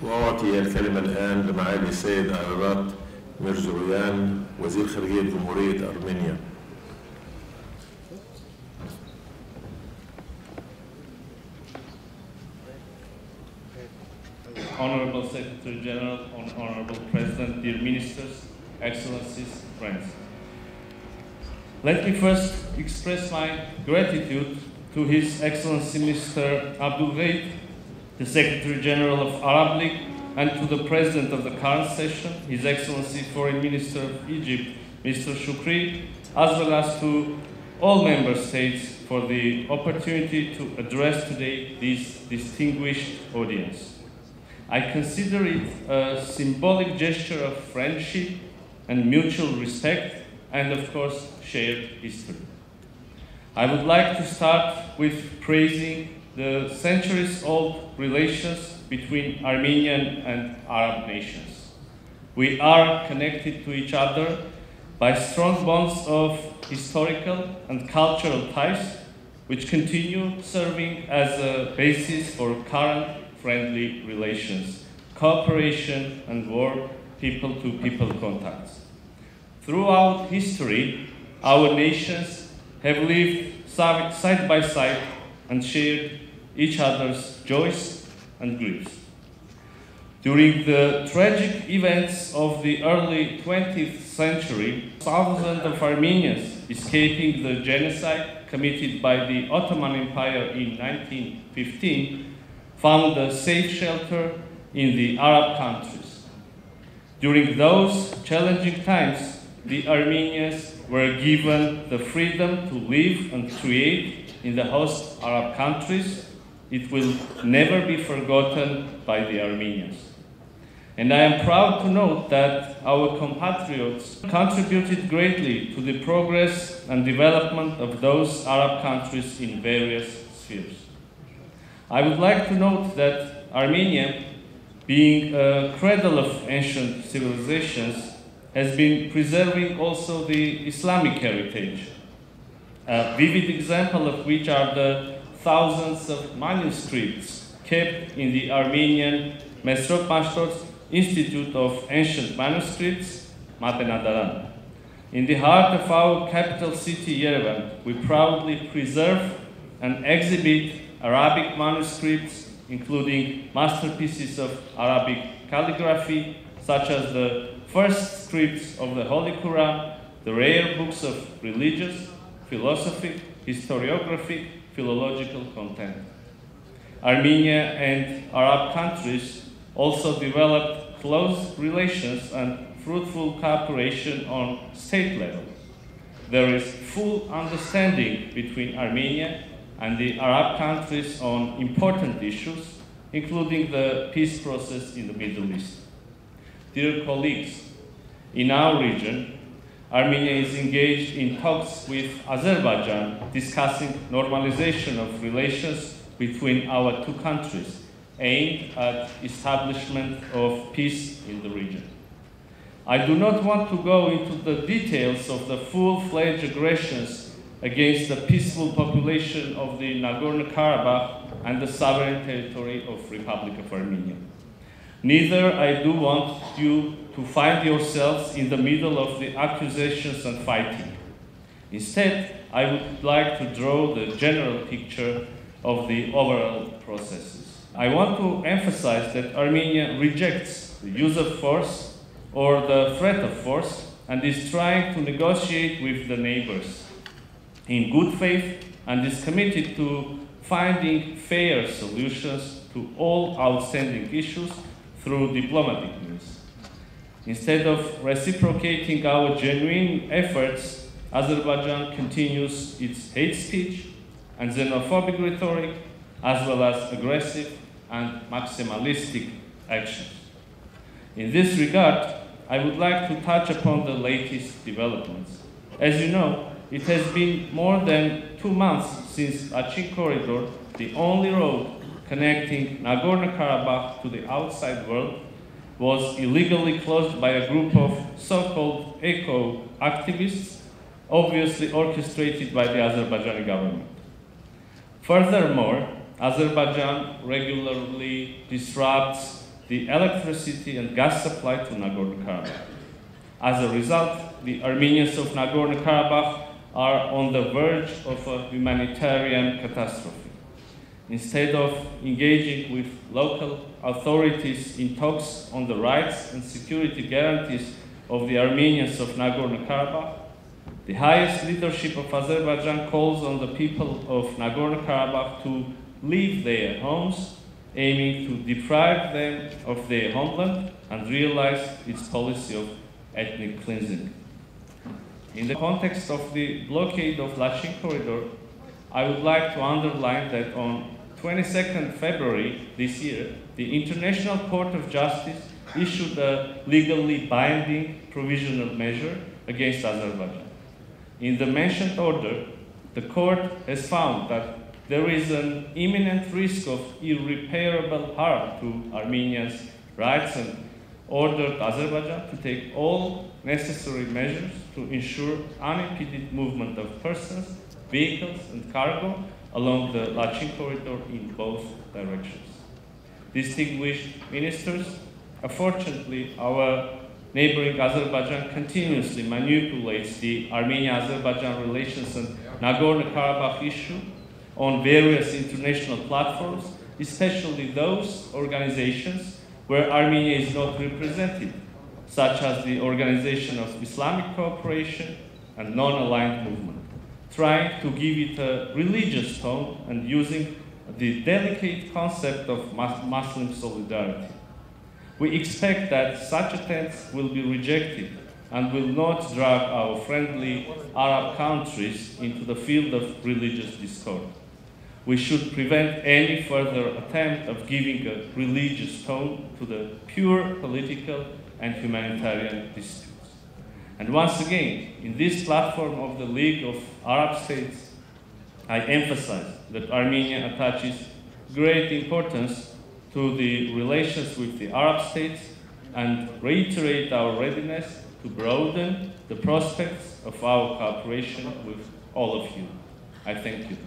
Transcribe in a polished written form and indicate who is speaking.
Speaker 1: وأعطي الكلمة الآن لمعالي السيد أرارات ميرزويان وزير خارجية جمهورية أرمينيا.
Speaker 2: Honorable Secretary General, Honorable President, dear Ministers, Excellencies, friends. Let me first express my gratitude to His Excellency Mr. Abdul Ghaid, the Secretary General of Arab League, and to the President of the current session, His Excellency Foreign Minister of Egypt, Mr. Shukri, as well as to all Member States for the opportunity to address today this distinguished audience. I consider it a symbolic gesture of friendship and mutual respect, and of course, shared history. I would like to start with praising the centuries-old relations between Armenian and Arab nations. We are connected to each other by strong bonds of historical and cultural ties, which continue serving as a basis for current friendly relations, cooperation, and more people-to-people contacts. Throughout history, our nations have lived side by side and shared each other's joys and griefs. During the tragic events of the early 20th century, thousands of Armenians escaping the genocide committed by the Ottoman Empire in 1915 found a safe shelter in the Arab countries. During those challenging times, the Armenians were given the freedom to live and create in the host Arab countries. It will never be forgotten by the Armenians. And I am proud to note that our compatriots contributed greatly to the progress and development of those Arab countries in various spheres. I would like to note that Armenia, being a cradle of ancient civilizations, has been preserving also the Islamic heritage. A vivid example of which are the thousands of manuscripts kept in the Armenian Mesrop Mashtor's Institute of Ancient Manuscripts, Matenadaran. In the heart of our capital city, Yerevan, we proudly preserve and exhibit Arabic manuscripts, including masterpieces of Arabic calligraphy, such as the first scripts of the Holy Quran, the rare books of religious, philosophic, historiographic, philological content. Armenia and Arab countries also developed close relations and fruitful cooperation on state level. There is full understanding between Armenia and the Arab countries on important issues, including the peace process in the Middle East. Dear colleagues, in our region, Armenia is engaged in talks with Azerbaijan discussing normalization of relations between our two countries, aimed at establishment of peace in the region. I do not want to go into the details of the full-fledged aggressions against the peaceful population of the Nagorno-Karabakh and the sovereign territory of Republic of Armenia. Neither I do want you to find yourselves in the middle of the accusations and fighting. Instead, I would like to draw the general picture of the overall processes. I want to emphasize that Armenia rejects the use of force or the threat of force and is trying to negotiate with the neighbors in good faith and is committed to finding fair solutions to all outstanding issues through diplomatic means. Instead of reciprocating our genuine efforts, Azerbaijan continues its hate speech and xenophobic rhetoric, as well as aggressive and maximalistic actions. In this regard, I would like to touch upon the latest developments. As you know, it has been more than 2 months since Achin Corridor, the only road connecting Nagorno-Karabakh to the outside world, was illegally closed by a group of so-called eco-activists, obviously orchestrated by the Azerbaijani government. Furthermore, Azerbaijan regularly disrupts the electricity and gas supply to Nagorno-Karabakh. As a result, the Armenians of Nagorno-Karabakh are on the verge of a humanitarian catastrophe. Instead of engaging with local authorities in talks on the rights and security guarantees of the Armenians of Nagorno-Karabakh, the highest leadership of Azerbaijan calls on the people of Nagorno-Karabakh to leave their homes, aiming to deprive them of their homeland and realize its policy of ethnic cleansing. In the context of the blockade of Lachin corridor, I would like to underline that on 22nd February this year, the International Court of Justice issued a legally binding provisional measure against Azerbaijan. In the mentioned order, the court has found that there is an imminent risk of irreparable harm to Armenia's rights and ordered Azerbaijan to take all necessary measures to ensure unimpeded movement of persons, vehicles, and cargo along the Lachin corridor in both directions. Distinguished ministers, unfortunately, our neighboring Azerbaijan continuously manipulates the Armenia-Azerbaijan relations and Nagorno-Karabakh issue on various international platforms, especially those organizations where Armenia is not represented, such as the Organization of Islamic Cooperation and Non-Aligned Movement, trying to give it a religious tone and using the delicate concept of Muslim solidarity. We expect that such attempts will be rejected and will not drag our friendly Arab countries into the field of religious discord. We should prevent any further attempt of giving a religious tone to the pure political and humanitarian disputes. And once again, in this platform of the League of Arab States, I emphasize that Armenia attaches great importance to the relations with the Arab states and reiterate our readiness to broaden the prospects of our cooperation with all of you. I thank you.